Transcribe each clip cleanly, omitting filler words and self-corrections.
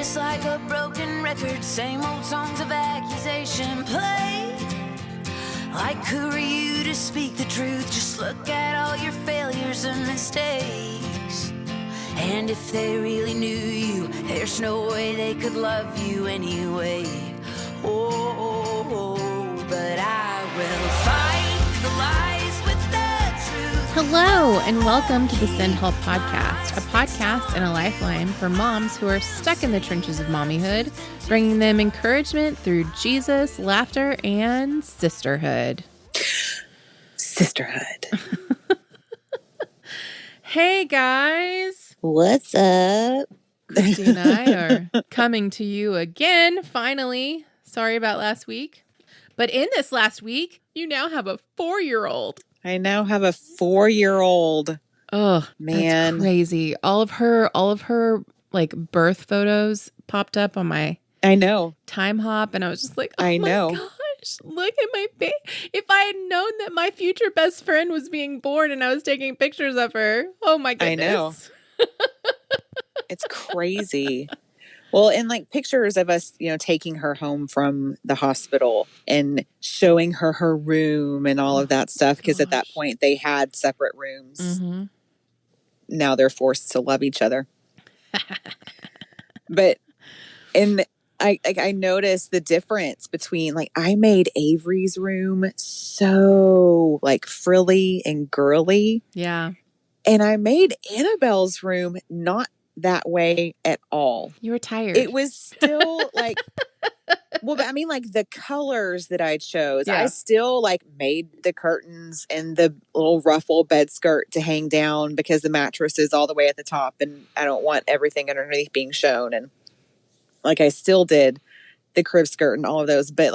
it's like a broken record, same old songs of accusation play. Like who are you to speak the truth? Just look at all your failures and mistakes. And if they really knew you, there's no way they could love you anyway. Oh, but I will fight the lies with the truth. Hello, and welcome to the Send Help Podcast, a podcast and a lifeline for moms who are stuck in the trenches of mommyhood, bringing them encouragement through Jesus, laughter, and sisterhood. Sisterhood. Hey, guys. What's up? Christy and I are coming to you again, finally. Sorry about last week. But in this last week, you now have a 4-year-old. I now have a 4-year-old. Oh, man, that's crazy. All of her like birth photos popped up on my Time Hop, and I was just like, oh my gosh, look at my baby. If I had known that my future best friend was being born and I was taking pictures of her, oh my goodness. I know. It's crazy. Well, and like pictures of us, taking her home from the hospital and showing her room and all of that stuff. Because at that point they had separate rooms. Mm-hmm. Now they're forced to love each other. But, and I noticed the difference between I made Avery's room so frilly and girly. Yeah. And I made Annabelle's room not that way at all. You were tired. It was still well, but I mean the colors that I chose. Yeah. I still made the curtains and the little ruffle bed skirt to hang down because the mattress is all the way at the top and I don't want everything underneath being shown. And I still did the crib skirt and all of those, but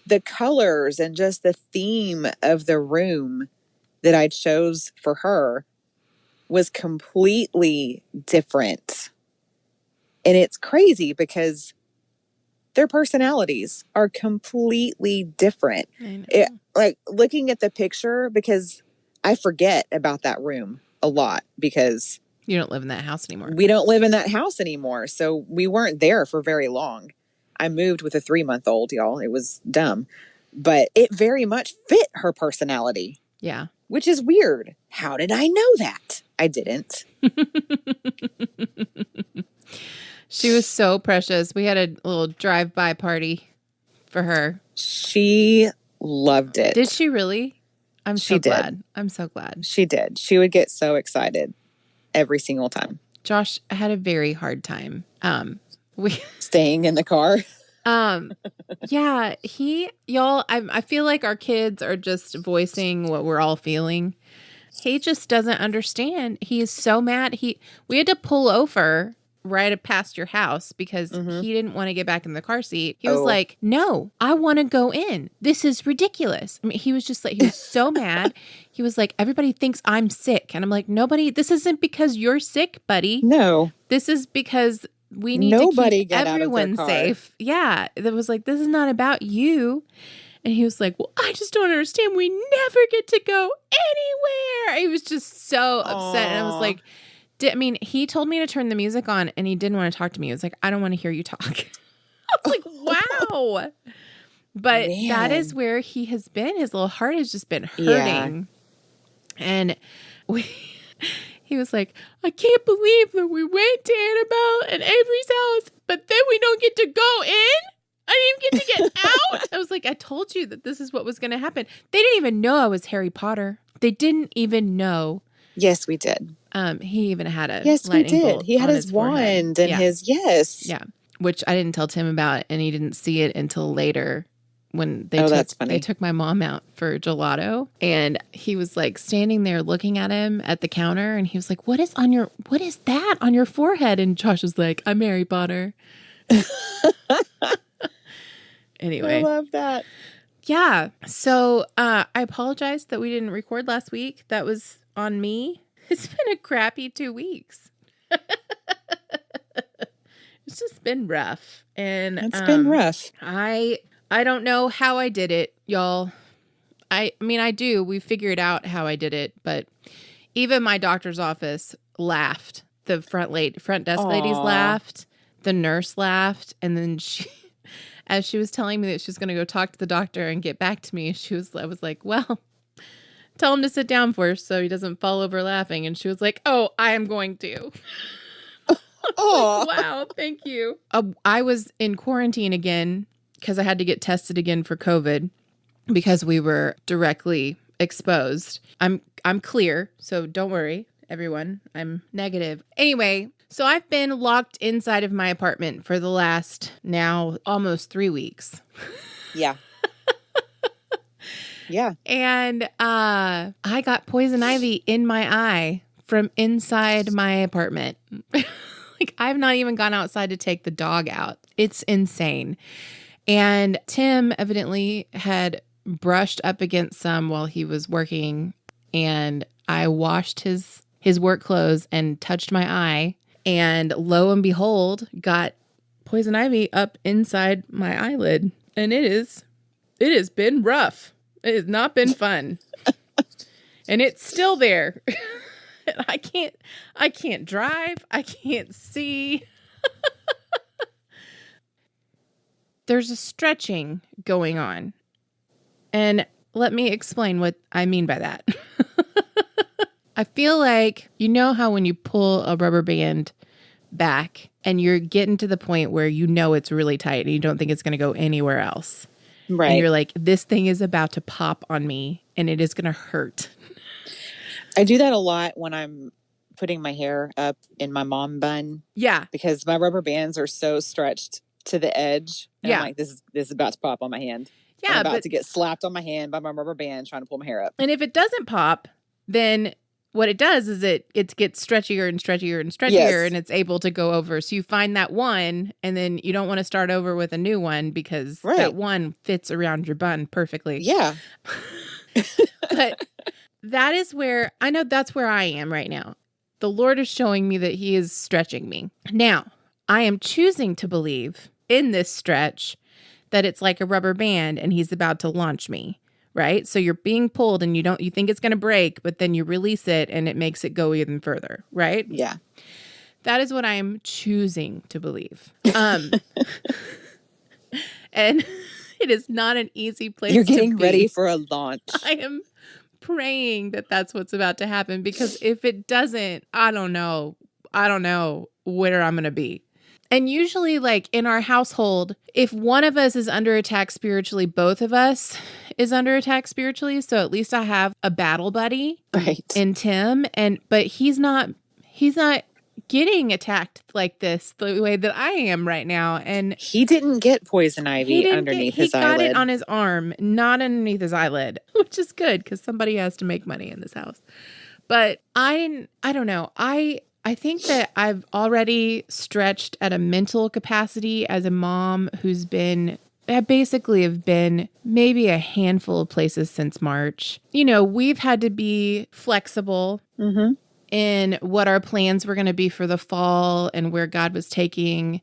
the colors and just the theme of the room that I chose for her was completely different. And it's crazy because their personalities are completely different. I know. Looking at the picture, because I forget about that room a lot because you don't live in that house anymore. We don't live in that house anymore. So we weren't there for very long. I moved with a 3-month-old, y'all. It was dumb. But it very much fit her personality. Yeah. Which is weird. How did I know that? I didn't. She was so precious. We had a little drive-by party for her. She loved it. Did she really? I'm so glad. I'm so glad. She did. She would get so excited every single time. Josh had a very hard time. Staying in the car. Yeah, y'all, I feel like our kids are just voicing what we're all feeling. He just doesn't understand. He is so mad. We had to pull over right past your house because he didn't want to get back in the car seat. He was like, no, I want to go in. This is ridiculous. I mean, he was just he was so mad. He was like, everybody thinks I'm sick. And I'm like, this isn't because you're sick, buddy. No. This is because we need to keep everyone safe. Yeah. It was this is not about you. And he was like, well, I just don't understand. We never get to go anywhere. He was just so upset. And I was like, he told me to turn the music on and he didn't want to talk to me. He was like, I don't want to hear you talk. I was like, wow. But that is where he has been. His little heart has just been hurting. Yeah. And he was like, I can't believe that we went to Annabelle and Avery's house, but then we don't get to go in? I didn't even get to get out? I was like, I told you that this is what was going to happen. They didn't even know I was Harry Potter. They didn't even know. Yes, we did. He even had a lightning bolt. He had his wand and his Yeah, which I didn't tell Tim about, and he didn't see it until later when they took my mom out for gelato, and he was standing there looking at him at the counter, and he was like, what is that on your forehead? And Josh was like, I'm Harry Potter. Anyway. I love that. Yeah. So I apologize that we didn't record last week. That was on me. It's been a crappy 2 weeks. It's just been rough. And it's been rough. I don't know how I did it, y'all. I mean, I do. We figured out how I did it. But even my doctor's office laughed. The front desk ladies laughed. the nurse laughed, and then as she was telling me that she was going to go talk to the doctor and get back to me, I was like, well, tell him to sit down first so he doesn't fall over laughing. And she was like, oh, I am going to. Oh, like, wow, thank you. I was in quarantine again because I had to get tested again for COVID because we were directly exposed. I'm clear, so don't worry, everyone. I'm negative. Anyway, so I've been locked inside of my apartment for the last now almost 3 weeks. Yeah. Yeah. And I got poison ivy in my eye from inside my apartment. Like, I've not even gone outside to take the dog out. It's insane. And Tim evidently had brushed up against some while he was working, and I washed his work clothes and touched my eye, and lo and behold, got poison ivy up inside my eyelid. And it has been rough. It has not been fun. And it's still there. And I can't drive. I can't see. There's a stretching going on. And let me explain what I mean by that. I feel like, you know how when you pull a rubber band back and you're getting to the point where you know it's really tight and you don't think it's going to go anywhere else. Right. And you're like, this thing is about to pop on me and it is going to hurt. I do that a lot when I'm putting my hair up in my mom bun. Yeah. Because my rubber bands are so stretched to the edge. And Yeah. I'm like, this is about to pop on my hand. Yeah. I'm about to get slapped on my hand by my rubber band trying to pull my hair up. And if it doesn't pop, then what it does is it gets stretchier and stretchier and stretchier, yes, and it's able to go over. So you find that one, and then you don't want to start over with a new one because that one fits around your bun perfectly. Yeah. But that is where, I know that's where I am right now. The Lord is showing me that he is stretching me. Now, I am choosing to believe in this stretch that it's like a rubber band and he's about to launch me. Right? So you're being pulled and you think it's going to break, but then you release it and it makes it go even further. Right? Yeah. That is what I am choosing to believe. And it is not an easy place to be. You're getting ready for a launch. I am praying that that's what's about to happen, because if it doesn't, I don't know where I'm going to be. And usually, like in our household, if one of us is under attack spiritually, both of us is under attack spiritually. So at least I have a battle buddy, right, in Tim. But he's not getting attacked like this the way that I am right now. And he didn't get poison ivy underneath his eyelid. He got it on his arm, not underneath his eyelid, which is good because somebody has to make money in this house. But I don't know. I think that I've already stretched at a mental capacity as a mom I basically have been maybe a handful of places since March. You know, we've had to be flexible in what our plans were going to be for the fall and where God was taking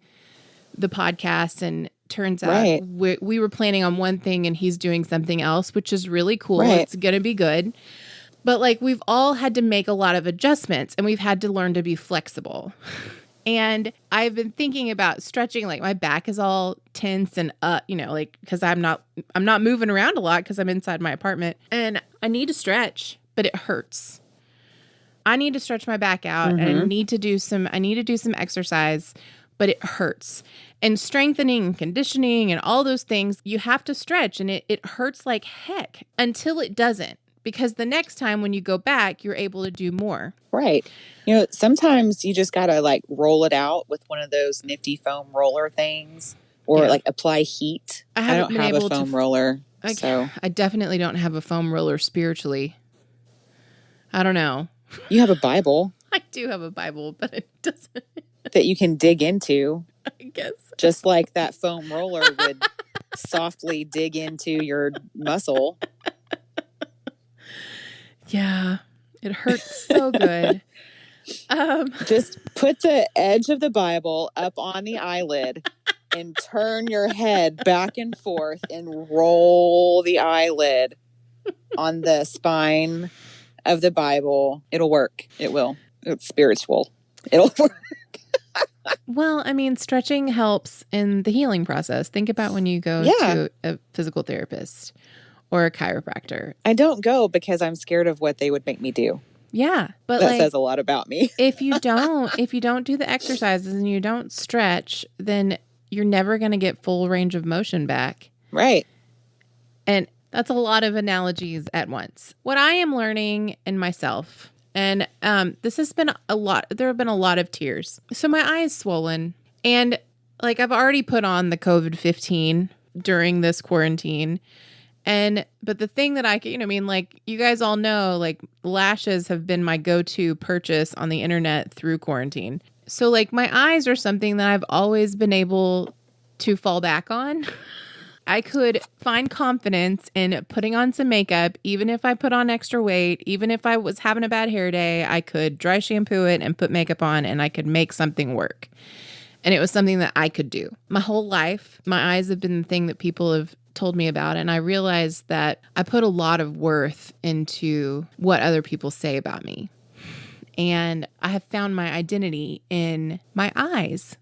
the podcast. And turns out we were planning on one thing and he's doing something else, which is really cool. Right. It's going to be good. But like, we've all had to make a lot of adjustments and we've had to learn to be flexible. And I've been thinking about stretching, like my back is all tense and like, because I'm not moving around a lot because I'm inside my apartment and I need to stretch, but it hurts. I need to stretch my back out and I need to do some exercise, but it hurts. And strengthening and conditioning and all those things, you have to stretch and it hurts like heck until it doesn't. Because the next time when you go back, you're able to do more. Right. You know, sometimes you just got to like roll it out with one of those nifty foam roller things or like apply heat. I don't have a foam roller. I definitely don't have a foam roller spiritually. I don't know. You have a Bible. I do have a Bible, but it doesn't. That you can dig into. I guess. Just like that foam roller would softly dig into your muscle. Yeah, it hurts so good. Just put the edge of the Bible up on the eyelid and turn your head back and forth and roll the eyelid on the spine of the Bible. It'll work. It will. It's spiritual. It'll work. Well, I mean, stretching helps in the healing process. Think about when you go to a physical therapist or a chiropractor. I don't go because I'm scared of what they would make me do. Yeah, but that says a lot about me. if you don't do the exercises and you don't stretch, then you're never going to get full range of motion back. Right. And that's a lot of analogies at once. What I am learning in myself, and this has been a lot, there have been a lot of tears. So my eye is swollen, and like I've already put on the COVID-15 during this quarantine. But the thing that like you guys all know, like lashes have been my go-to purchase on the internet through quarantine. So like my eyes are something that I've always been able to fall back on. I could find confidence in putting on some makeup, even if I put on extra weight, even if I was having a bad hair day, I could dry shampoo it and put makeup on and I could make something work. And it was something that I could do. My whole life, my eyes have been the thing that people have told me about. And I realized that I put a lot of worth into what other people say about me. And I have found my identity in my eyes.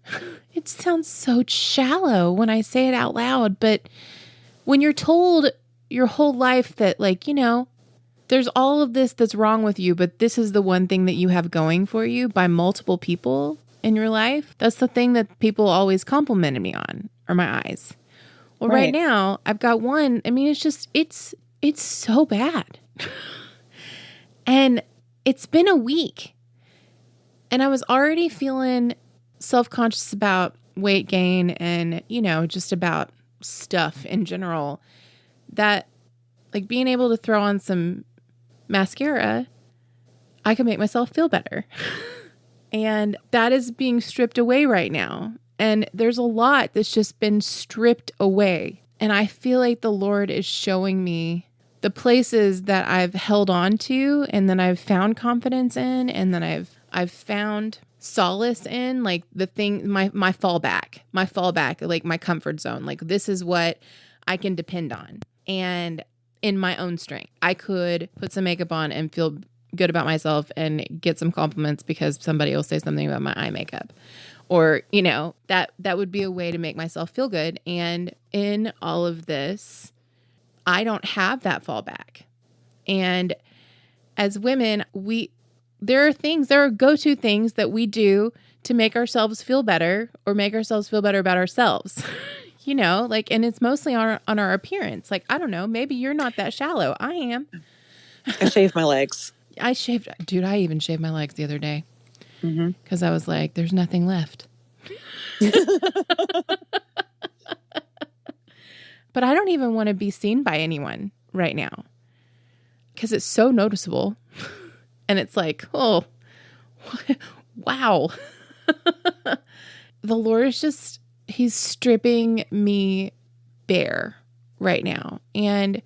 It sounds so shallow when I say it out loud, but when you're told your whole life that, like, you know, there's all of this that's wrong with you, but this is the one thing that you have going for you by multiple people in your life, that's the thing that people always complimented me on, are my eyes. Well, right now, I've got one. I mean, it's so bad. And it's been a week. And I was already feeling self-conscious about weight gain and, you know, just about stuff in general. That, like, being able to throw on some mascara, I can make myself feel better. And that is being stripped away right now. And there's a lot that's just been stripped away. And I feel like the Lord is showing me the places that I've held on to and then I've found confidence in and then I've found solace in, like the thing, my fallback, like my comfort zone. Like this is what I can depend on. And in my own strength, I could put some makeup on and feel good about myself and get some compliments because somebody will say something about my eye makeup. Or, you know, that would be a way to make myself feel good. And in all of this, I don't have that fallback. And as women, there are go-to things that we do to make ourselves feel better or make ourselves feel better about ourselves. You know, like, and it's mostly on our appearance. Like, I don't know, maybe you're not that shallow. I am. I shaved my legs. I even shaved my legs the other day. Because I was like, there's nothing left. But I don't even want to be seen by anyone right now. Because it's so noticeable. And it's like, oh, wow. The Lord is just, he's stripping me bare right now. And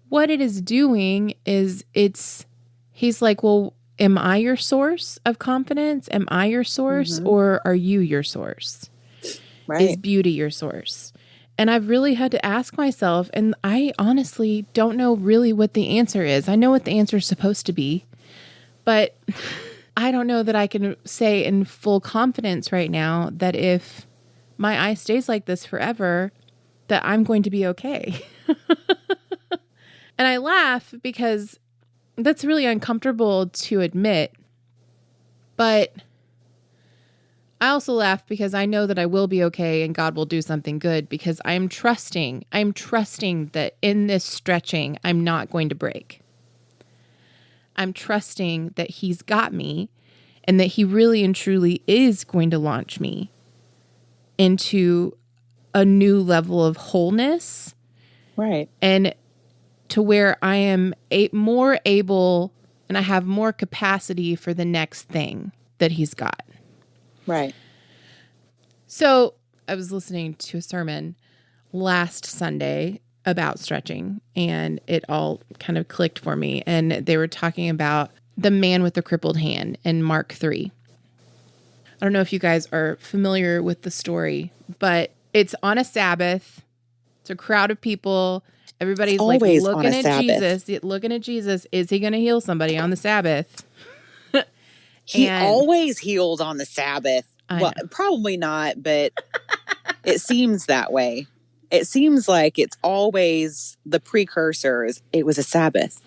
what it is doing is he's like, well, am I your source of confidence? Am I your source or are you your source? Right. Is beauty your source? And I've really had to ask myself, and I honestly don't know really what the answer is. I know what the answer is supposed to be, but I don't know that I can say in full confidence right now that if my eye stays like this forever, that I'm going to be okay. And I laugh because that's really uncomfortable to admit, but I also laugh because I know that I will be okay and God will do something good because I'm trusting that in this stretching, I'm not going to break. I'm trusting that he's got me and that he really and truly is going to launch me into a new level of wholeness. Right. And to where I am more able and I have more capacity for the next thing that he's got. Right. So I was listening to a sermon last Sunday about stretching and it all kind of clicked for me. And they were talking about the man with the crippled hand in Mark 3. I don't know if you guys are familiar with the story, but it's on a Sabbath. It's a crowd of people. Everybody's like looking at Jesus. Is he going to heal somebody on the Sabbath? He always healed on the Sabbath. Well, probably not, but it seems that way. It seems like it's always the precursors. It was a Sabbath.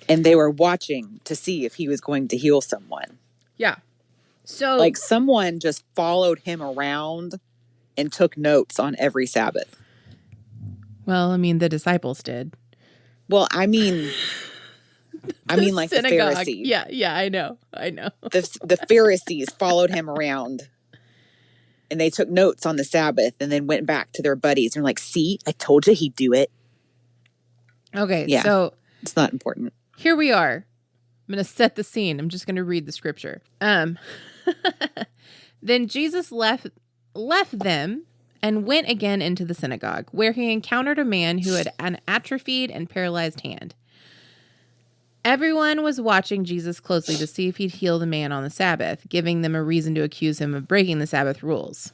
And they were watching to see if he was going to heal someone. Yeah. So, like, someone just followed him around and took notes on every Sabbath. Well, I mean, the disciples did. Well, I mean like synagogue. The Pharisees. Yeah, I know. The Pharisees followed him around and they took notes on the Sabbath and then went back to their buddies and were like, see, I told you he'd do it. Okay, yeah, so it's not important. Here we are. I'm going to set the scene. I'm just going to read the scripture. Then Jesus left them and went again into the synagogue, where he encountered a man who had an atrophied and paralyzed hand. Everyone was watching Jesus closely to see if he'd heal the man on the Sabbath, giving them a reason to accuse him of breaking the Sabbath rules.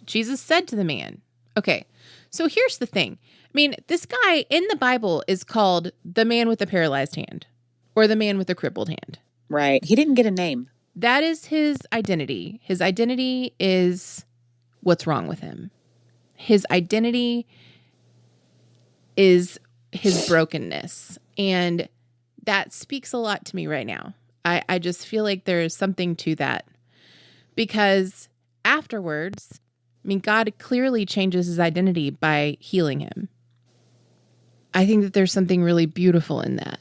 Jesus said to the man, okay, so here's the thing. I mean, this guy in the Bible is called the man with the paralyzed hand or the man with the crippled hand. Right. He didn't get a name. That is his identity. His identity is what's wrong with him. His identity is his brokenness. And that speaks a lot to me right now. I just feel like there's something to that. Because afterwards, I mean, God clearly changes his identity by healing him. I think that there's something really beautiful in that.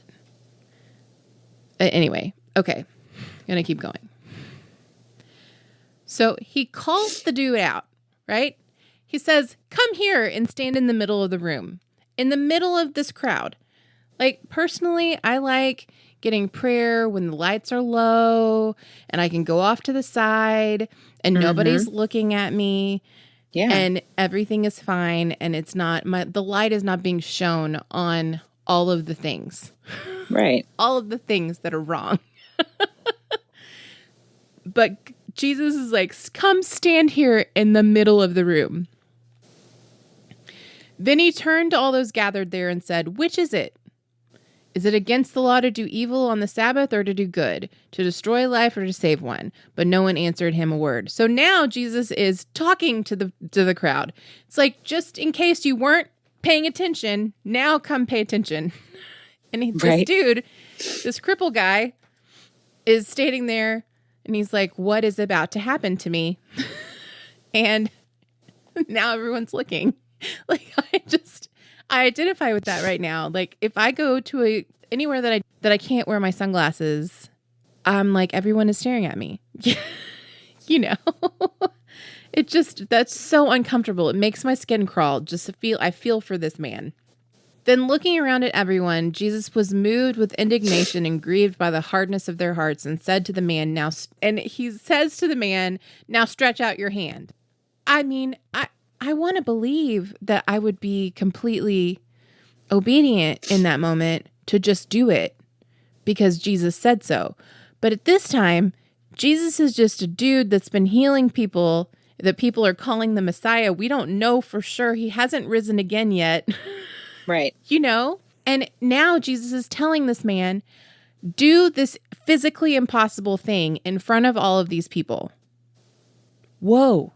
Anyway, okay. I'm going to keep going. So he calls the dude out, right? He says, come here and stand in the middle of the room, in the middle of this crowd. Like, personally, I like getting prayer when the lights are low and I can go off to the side and nobody's looking at me. Yeah. And everything is fine. And it's not, the light is not being shown on all of the things. Right. All of the things that are wrong. But Jesus is like, come stand here in the middle of the room. Then he turned to all those gathered there and said, which is it? Is it against the law to do evil on the Sabbath or to do good, to destroy life or to save one? But no one answered him a word. So now Jesus is talking to the crowd. It's like, just in case you weren't paying attention, now come pay attention. And this dude, this cripple guy, is standing there and he's like, what is about to happen to me? And now everyone's looking. Like, I identify with that right now. Like, if I go to anywhere that I can't wear my sunglasses, I'm like, everyone is staring at me. You know, that's so uncomfortable. It makes my skin crawl just to I feel for this man. Then looking around at everyone, Jesus was moved with indignation and grieved by the hardness of their hearts and said to the man, now stretch out your hand. I mean, I want to believe that I would be completely obedient in that moment to just do it because Jesus said so. But at this time, Jesus is just a dude that's been healing people that people are calling the Messiah. We don't know for sure. He hasn't risen again yet. Right. You know? And now Jesus is telling this man, do this physically impossible thing in front of all of these people. Whoa.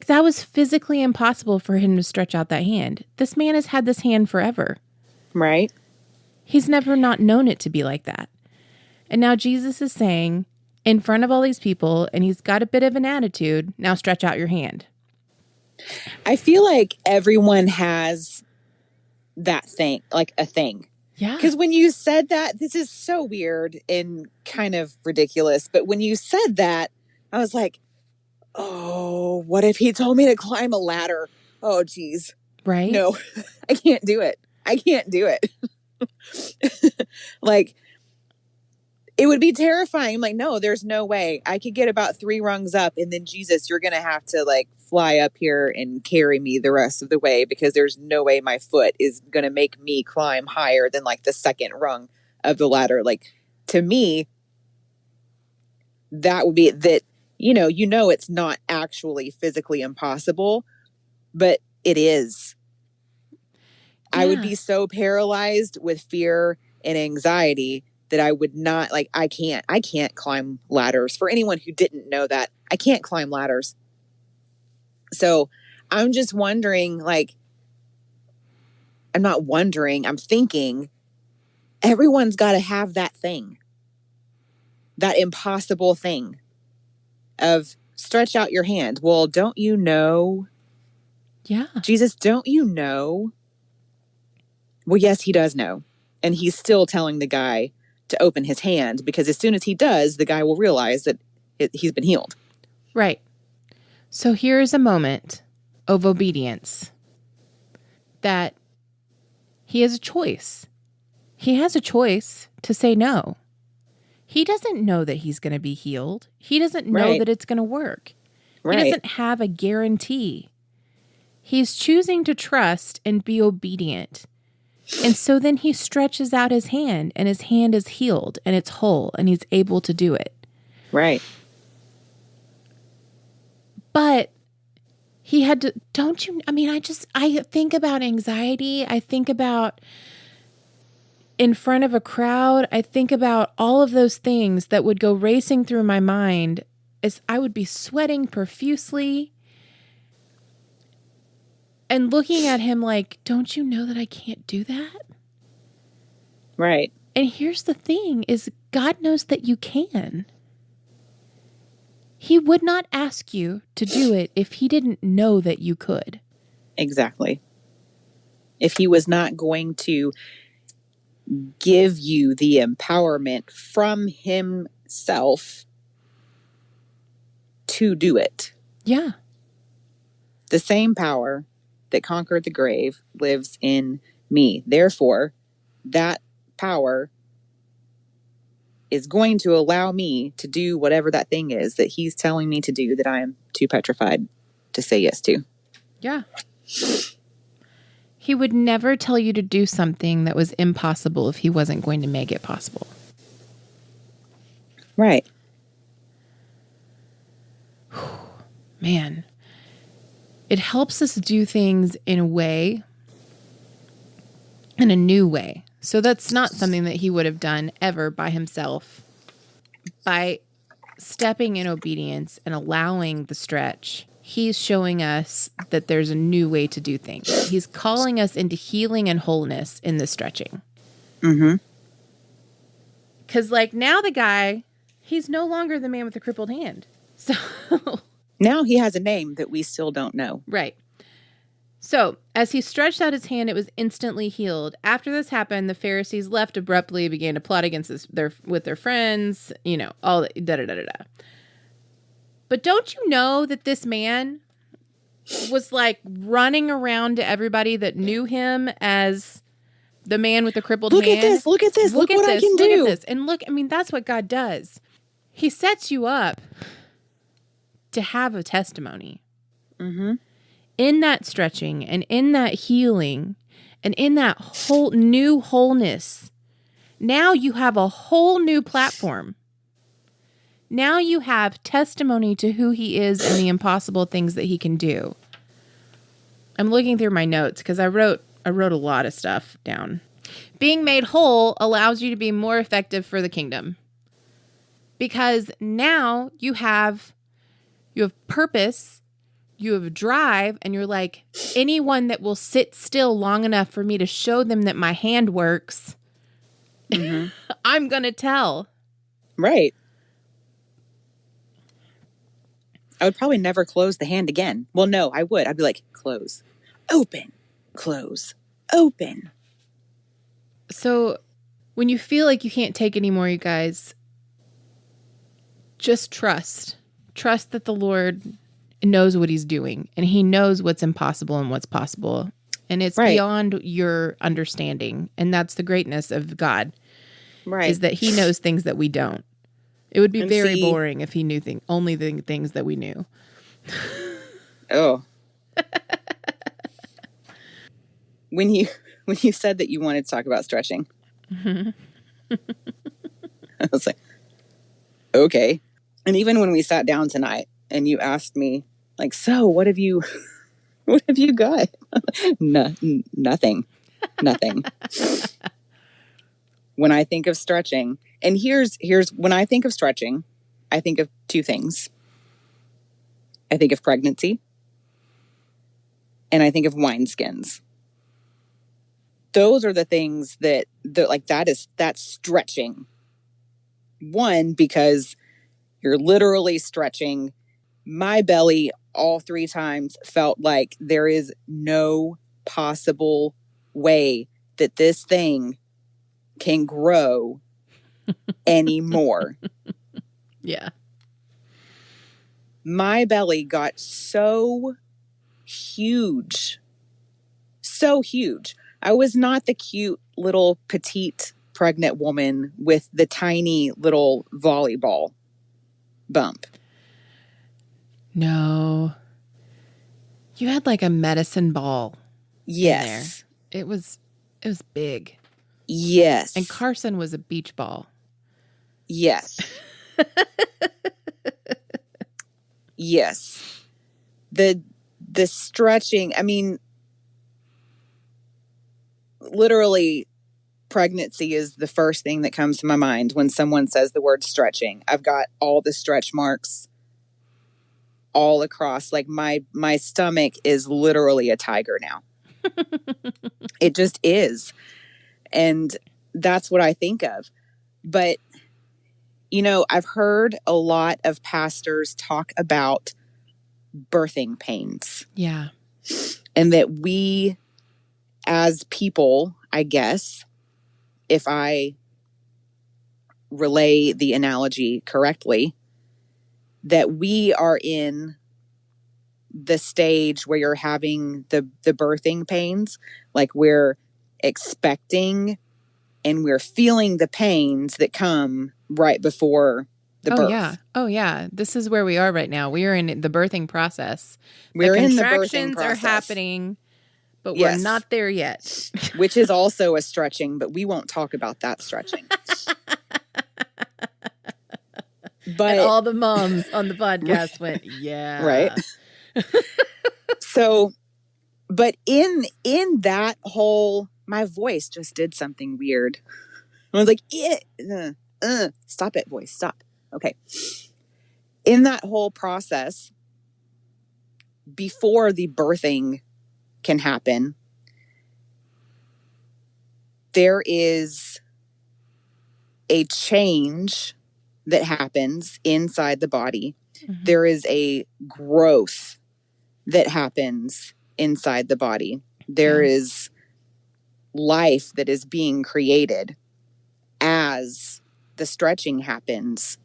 That was physically impossible for him to stretch out that hand. This man has had this hand forever. Right. He's never not known it to be like that. And now Jesus is saying, in front of all these people, and he's got a bit of an attitude, now stretch out your hand. I feel like everyone has that thing, like a thing. Yeah. Because when you said that, this is so weird and kind of ridiculous. But when you said that, I was like, oh, what if he told me to climb a ladder? Oh, geez. Right? No, I can't do it. Like, it would be terrifying. I'm like, no, there's no way. I could get about 3 rungs up and then, Jesus, you're going to have to like fly up here and carry me the rest of the way because there's no way my foot is going to make me climb higher than like the second rung of the ladder. Like, to me, that would be that, you know, it's not actually physically impossible, but it is. Yeah. I would be so paralyzed with fear and anxiety that I would not, like, I can't climb ladders. For anyone who didn't know that, I can't climb ladders. So I'm just wondering, like, I'm not wondering, I'm thinking everyone's got to have that thing, that impossible thing of stretch out your hand. Well, don't you know? Yeah. Jesus, don't you know? Well, yes, he does know. And he's still telling the guy to open his hand, because as soon as he does, the guy will realize that he's been healed. Right. So here's a moment of obedience that he has a choice. He has a choice to say no. He doesn't know that he's going to be healed. He doesn't know that it's going to work. He doesn't have a guarantee. He's choosing to trust and be obedient. And so then he stretches out his hand, and his hand is healed and it's whole and he's able to do it. Right. But he had to, I think about anxiety. I think about in front of a crowd. I think about all of those things that would go racing through my mind as I would be sweating profusely and looking at him like, don't you know that I can't do that? Right. And here's the thing is God knows that you can. He would not ask you to do it if he didn't know that you could. Exactly. If he was not going to give you the empowerment from himself to do it. Yeah. The same power that conquered the grave lives in me. Therefore, that power is going to allow me to do whatever that thing is that he's telling me to do that I am too petrified to say yes to. Yeah. He would never tell you to do something that was impossible if he wasn't going to make it possible. Right. Man, it helps us do things in a way, in a new way. So that's not something that he would have done ever by himself. By stepping in obedience and allowing the stretch, he's showing us that there's a new way to do things. He's calling us into healing and wholeness in the stretching. Mm-hmm. Because, like, now the guy, he's no longer the man with the crippled hand. So now he has a name that we still don't know. Right. So, as he stretched out his hand, it was instantly healed. After this happened, the Pharisees left abruptly, began to plot against their friends, all the da-da-da-da-da. But don't you know that this man was, like, running around to everybody that knew him as the man with the crippled hand? Look at this. Look at this. Look what I can do. Look at this. And look, that's what God does. He sets you up to have a testimony. Mm-hmm. In that stretching and in that healing and in that whole new wholeness, now you have a whole new platform. Now you have testimony to who he is and the impossible things that he can do. I'm looking through my notes because I wrote a lot of stuff down. Being made whole allows you to be more effective for the kingdom. Because now you have purpose, you have drive, and you're like, anyone that will sit still long enough for me to show them that my hand works, mm-hmm. I'm going to tell. Right. I would probably never close the hand again. Well, no, I would. I'd be like, close, open, close, open. So when you feel like you can't take anymore, you guys, just trust. Trust that the Lord knows what he's doing, and he knows what's impossible and what's possible. And it's beyond your understanding. And that's the greatness of God. Right. Is that he knows things that we don't. It would be very boring if he knew only the things that we knew. Oh. When you said that you wanted to talk about stretching, mm-hmm. I was like, okay. And even when we sat down tonight and you asked me, like, so what have you got? Nothing. when I think of stretching, and here's when I think of stretching, I think of two things. I think of pregnancy, and I think of wineskins. Those are the things that's stretching. One, because you're literally stretching. My belly all 3 times felt like there is no possible way that this thing can grow anymore. Yeah. My belly got so huge. So huge. I was not the cute little petite pregnant woman with the tiny little volleyball bump. No. You had like a medicine ball. Yes. In there. It was big. Yes. And Carson was a beach ball. Yes. Yes. The stretching, I mean, literally pregnancy is the first thing that comes to my mind when someone says the word stretching. I've got all the stretch marks all across. Like my stomach is literally a tiger now. It just is. And that's what I think of. But, I've heard a lot of pastors talk about birthing pains. Yeah. And that we, as people, I guess, if I relay the analogy correctly, that we are in the stage where you're having the birthing pains, like we're expecting and we're feeling the pains that come right before the birth. Oh yeah. This is where we are right now. We are in the birthing process. We're in the birthing contractions process. Are happening, but we're not there yet. Which is also a stretching, but we won't talk about that stretching. But and all the moms on the podcast went, yeah. Right. So, but in that whole, my voice just did something weird. I was like, stop it, voice, stop. Okay. In that whole process, before the birthing can happen, there is a change that happens inside the body. Mm-hmm. There is a growth that happens inside the body. There is life that is being created as the stretching happens,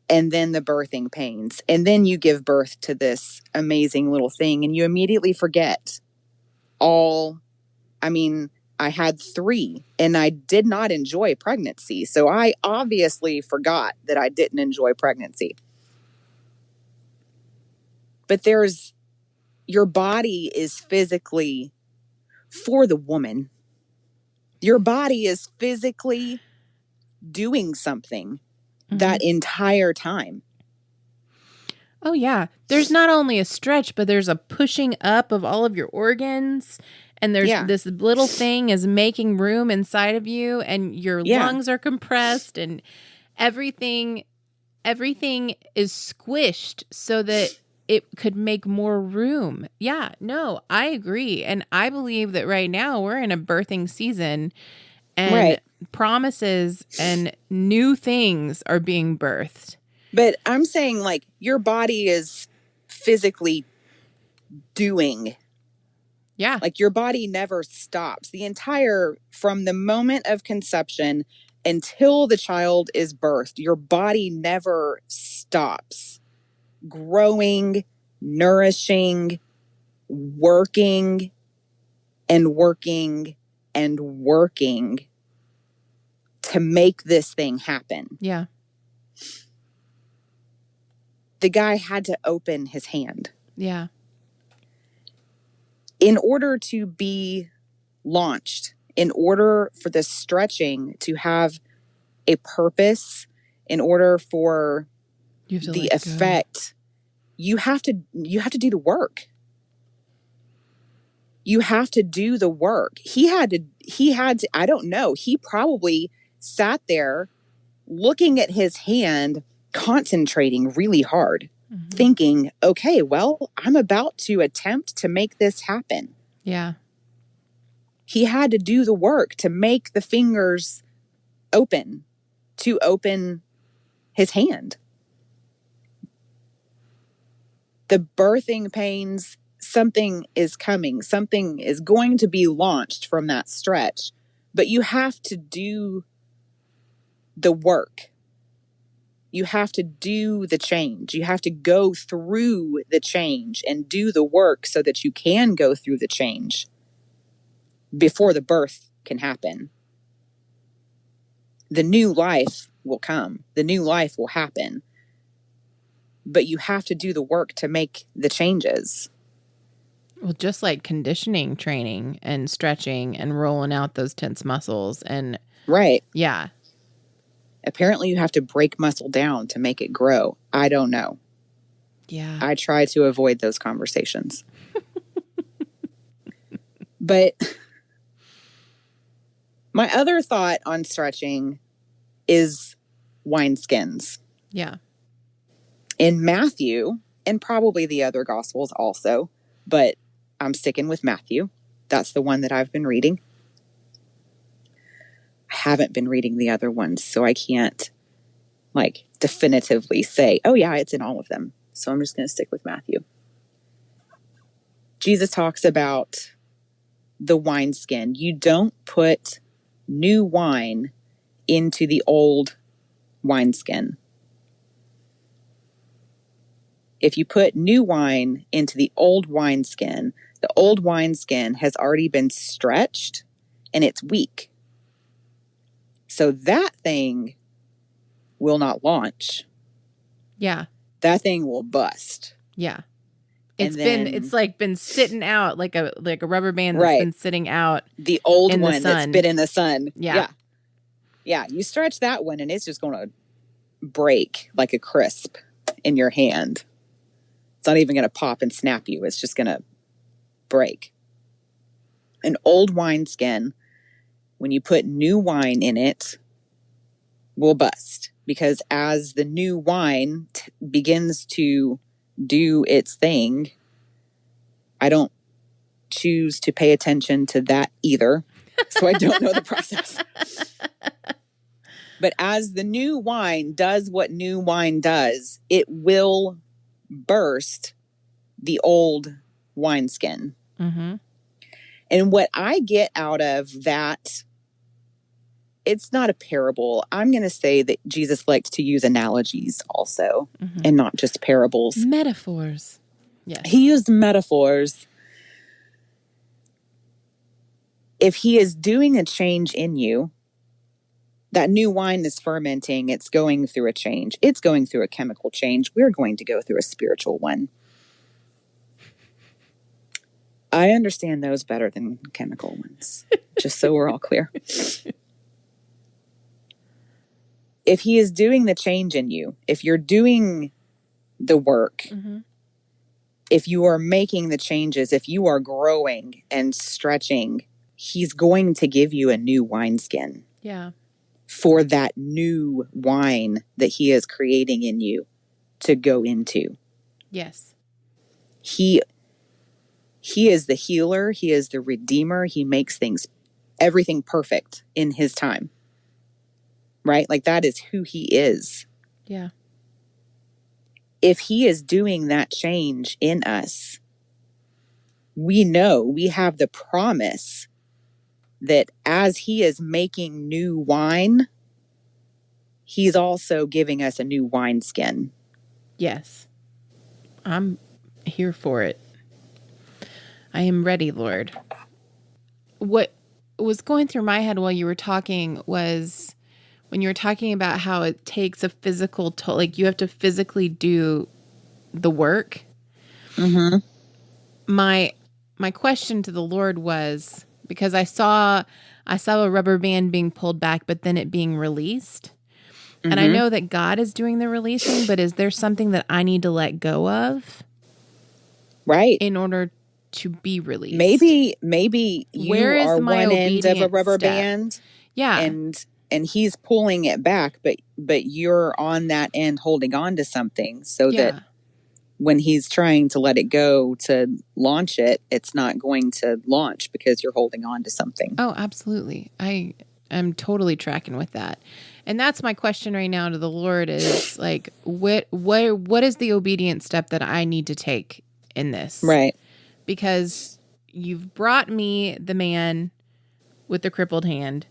and then the birthing pains. And then you give birth to this amazing little thing, and you immediately forget I had 3, and I did not enjoy pregnancy. So I obviously forgot that I didn't enjoy pregnancy. But your body is physically, for the woman, your body is physically doing something that entire time. Oh, yeah. There's not only a stretch, but there's a pushing up of all of your organs. And there's this little thing is making room inside of you, and your lungs are compressed, and everything is squished so that it could make more room. Yeah, no, I agree. And I believe that right now we're in a birthing season, and promises and new things are being birthed. But I'm saying, like, your body is physically doing. Yeah. Like, your body never stops. From the moment of conception until the child is birthed, your body never stops growing, nourishing, working, and working, and working to make this thing happen. Yeah. The guy had to open his hand. Yeah. In order to be launched, in order for the stretching to have a purpose, in order for the effect, you have to do the work. You have to do the work. He had to, I don't know, he probably sat there looking at his hand, concentrating really hard, thinking, okay, well, I'm about to attempt to make this happen. Yeah. He had to do the work to make the fingers open, to open his hand. The birthing pains, something is coming, something is going to be launched from that stretch, but you have to do the work. You have to do the change. You have to go through the change and do the work so that you can go through the change before the birth can happen. The new life will come. The new life will happen. But you have to do the work to make the changes. Well, just like conditioning training and stretching and rolling out those tense muscles and right. Yeah. Apparently you have to break muscle down to make it grow. I don't know. Yeah. I try to avoid those conversations. But my other thought on stretching is wineskins. Yeah. In Matthew, and probably the other Gospels also, but I'm sticking with Matthew. That's the one that I've been reading. I haven't been reading the other ones, so I can't definitively say, oh yeah, it's in all of them. So I'm just going to stick with Matthew. Jesus talks about the wineskin. You don't put new wine into the old wineskin. If you put new wine into the old wineskin has already been stretched and it's weak. So that thing will not launch. Yeah. That thing will bust. Yeah. It's been sitting out like a rubber band that's been sitting out. The old one that's been in the sun. Yeah. Yeah. You stretch that one and it's just going to break like a crisp in your hand. It's not even going to pop and snap you. It's just going to break. An old wineskin, when you put new wine in it, will bust. Because as the new wine begins to do its thing, I don't choose to pay attention to that either. So I don't know the process. But as the new wine does what new wine does, it will burst the old wineskin. Mm-hmm. And what I get out of that, it's not a parable. I'm going to say that Jesus likes to use analogies also, and not just parables. Metaphors. Yes. He used metaphors. If he is doing a change in you, that new wine is fermenting. It's going through a change. It's going through a chemical change. We're going to go through a spiritual one. I understand those better than chemical ones, just so we're all clear. If he is doing the change in you, if you're doing the work, if you are making the changes, if you are growing and stretching, he's going to give you a new wineskin. Yeah. For that new wine that he is creating in you to go into. Yes. He is the healer. He is the redeemer. He makes everything perfect in his time. Right? Like that is who he is. Yeah. If he is doing that change in us, we know we have the promise that as he is making new wine, he's also giving us a new wineskin. Yes. I'm here for it. I am ready, Lord. What was going through my head while you were talking was when you were talking about how it takes a physical toll, like you have to physically do the work. Mm-hmm. My question to the Lord was, because I saw a rubber band being pulled back, but then it being released. Mm-hmm. And I know that God is doing the releasing, but is there something that I need to let go of? Right. In order to be released. Maybe you are one end of a rubber band. Yeah. And and he's pulling it back, but you're on that end holding on to something so that when he's trying to let it go to launch it, it's not going to launch because you're holding on to something. Oh, absolutely. I'm totally tracking with that. And that's my question right now to the Lord is like, what is the obedient step that I need to take in this? Right. Because you've brought me the man with the crippled hand.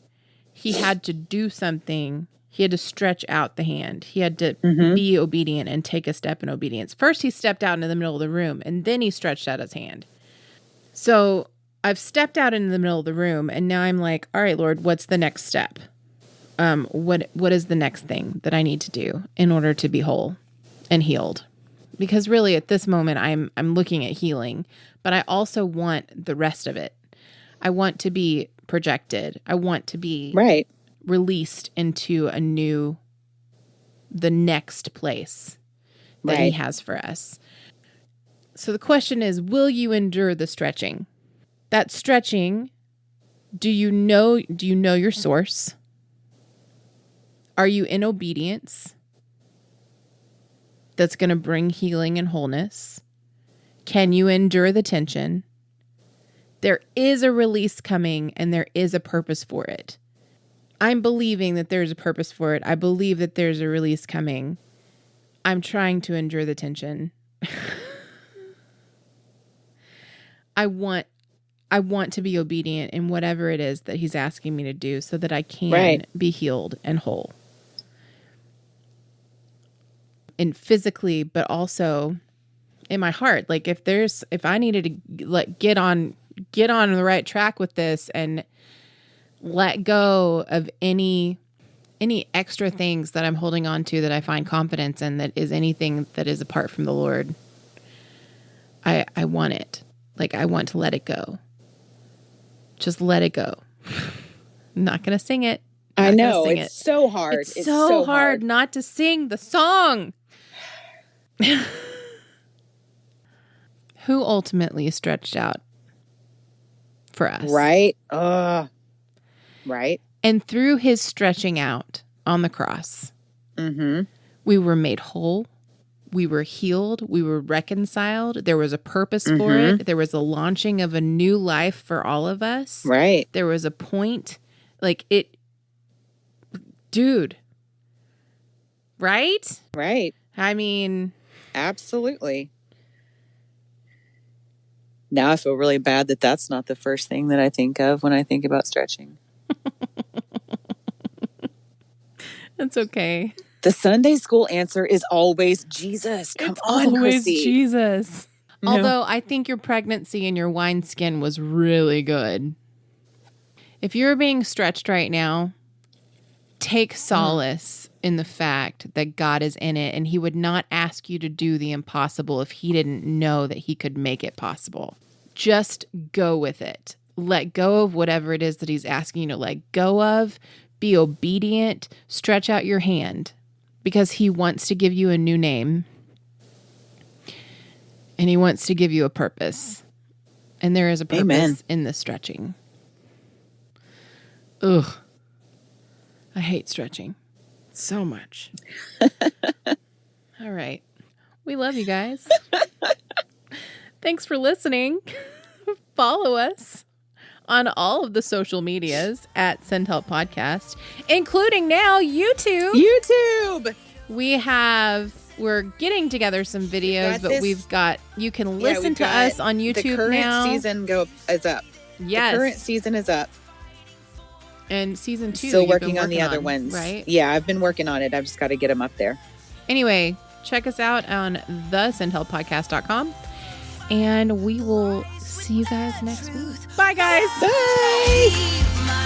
He had to do something. He had to stretch out the hand. He had to be obedient and take a step in obedience. First, he stepped out into the middle of the room, and then he stretched out his hand. So I've stepped out into the middle of the room, and now I'm like, all right, Lord, what's the next step? What is the next thing that I need to do in order to be whole and healed? Because really at this moment I'm looking at healing, but I also want the rest of it. I want to be projected. I want to be released into the next place that he has for us. So the question is, will you endure the stretching? That stretching, do you know your source? Are you in obedience that's going to bring healing and wholeness? Can you endure the tension? There is a release coming and there is a purpose for it. I'm believing that there's a purpose for it. I believe that there's a release coming. I'm trying to endure the tension. I want to be obedient in whatever it is that he's asking me to do so that I can be healed and whole. And physically, but also in my heart. Like if I needed to like get on the right track with this and let go of any extra things that I'm holding on to that I find confidence in, that is anything that is apart from the Lord, I want it. Like I want to let it go. Just let it go. I'm not going to sing it. I know. It's so hard. It's so hard not to sing the song. Who ultimately stretched out for us? Right. Right. And through his stretching out on the cross, we were made whole. We were healed. We were reconciled. There was a purpose for it. There was a launching of a new life for all of us. Right. There was a point. Like it, dude. Right? Right. I mean, absolutely. Now I feel really bad that that's not the first thing that I think of when I think about stretching. That's okay. The Sunday school answer is always Jesus. Come on, always Chrissy. Jesus. No. Although I think your pregnancy and your wineskin was really good. If you're being stretched right now, take solace in the fact that God is in it, and he would not ask you to do the impossible if he didn't know that he could make it possible. Just go with it. Let go of whatever it is that he's asking you to let go of. Be obedient. Stretch out your hand because he wants to give you a new name, and he wants to give you a purpose. And there is a purpose in the stretching. Ugh. I hate stretching so much. All right. We love you guys. Thanks for listening. Follow us on all of the social medias at Send Help Podcast, including now YouTube. We're getting together some videos, but you can listen to us on YouTube now. The current season is up. Yes. The current season is up. And season 2, still working on the other ones, right? Yeah, I've been working on it. I've just got to get them up there. Anyway, check us out on thesendhelppodcast.com, and we will see you guys next week. Bye, guys. Bye.